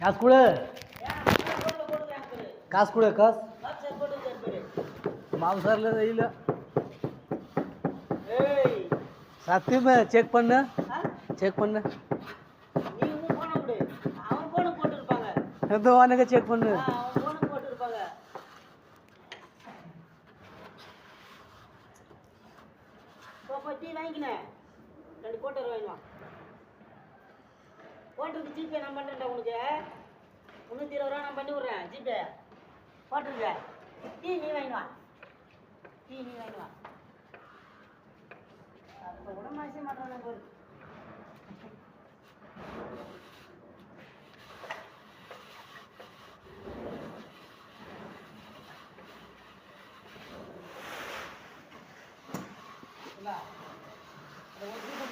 காசு கொடு, காசு கொடு, காசு மாவு சார்ல இல்லை சத்தியமா செக் பண்ணு, செக் பண்ணு, எந்த வானுங்க செக் பண்ணு. வாங்கினேன் 2 கோட்டர் வாங்கினா கோட்டருக்கு ஜிபே நான் பண்ணுறேன்டா. உனக்கு 320 ரூபா நான் பண்ணி விட்றேன் ஜிபே கோட்டருக்கு. டீ நீ வாங்கிவா, டீ நீ வாங்கிவா. அப்போ கூட மனுஷன் மாட்டான் ஒரு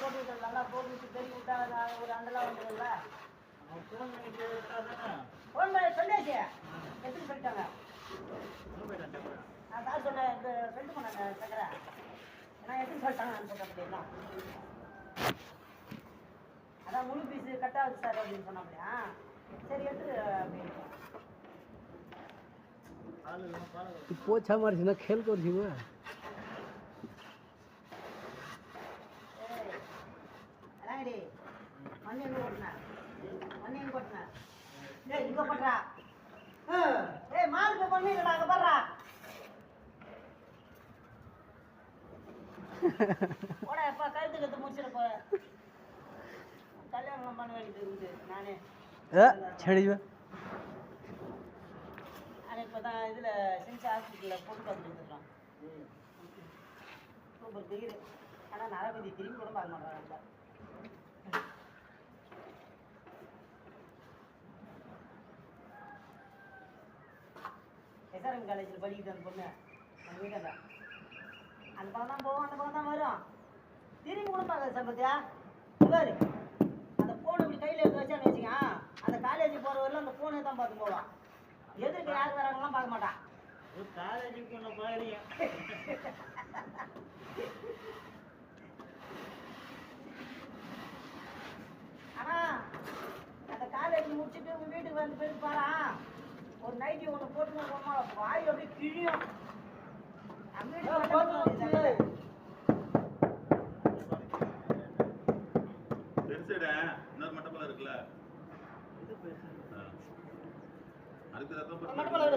போட்டு நல்லா போட்டு தெரிவி விட்டா ஒரு அண்டெல்லாம் வந்துடும்ல. ஃபோன் பண்ணி சொல்லியாச்சு, எடுத்துட்டு போயிட்டாங்க. நான் சார் சொன்னேன், இந்த ஃப்ரெண்டு பண்ணேன் சக்கரை நான் எடுத்துன்னு சொல்லிட்டாங்க. நான் சொல்கிறேன் அப்படின்னா அதான் முழு பீஸு கட்டாகுது சார் அப்படின்னு சொன்னாப்படியா. சரி எடுத்துரு அப்படின்னு. पोछा मारছি না খেল করছি গো। ராங்கடி மண்ணு எங்க போட்டுனா, மண்ணு எங்க போட்டுனா, டேய் இங்க போடுறா. ஏய் மாலுக்கு பண்ணு இல்லடா, அங்க பாடுறா. போடா எப்பா கழுத்து கத்து முடிச்சிட போ. கல்யாணம் பண்ண வேண்டியது இருக்குது நானே. छड़ी ஆனால் இப்போ தான் இதில் சின்ஸ் ஹாஸ்பிட்டலில் பொண்ணு பார்த்துட்டு வந்துருக்கான். சூப்பர் திகிரு. ஆனால் நரபதி திரும்பி கூட பார்க்க மாட்டாங்க. எஸ்ஆர்எம் காலேஜில் படிக்குது அந்த பொண்ணு, அந்த வீட்டாண்டா. அந்த பக்கம் தான் போவோம், அந்த பக்கம் தான் வரும். திரும்பி கூட பார்க்காது சம்பத்தியா. இவர் அந்த ஃபோன் இப்படி கையில் எடுத்து வச்சான்னு வச்சுங்க, அந்த காலேஜுக்கு போகிற வரல அந்த ஃபோனே தான் பார்த்து போவான். எதுக்கு யார் வராங்கலாம் பார்க்க மாட்டான். காலேஜுக்கு ஒன்று பாருங்க. ஆனால் அந்த காலேஜ் முடிச்சுட்டு உங்கள் வீட்டுக்கு வந்து போய் பாரா, ஒரு நைட்டி ஒன்று போட்டுன்னு போமா வாய் அப்படியே கிழியும். பெருசுடா இன்னொரு மட்டப்பழம் இருக்குல்ல, அதுக்கு மட்டப்பழம்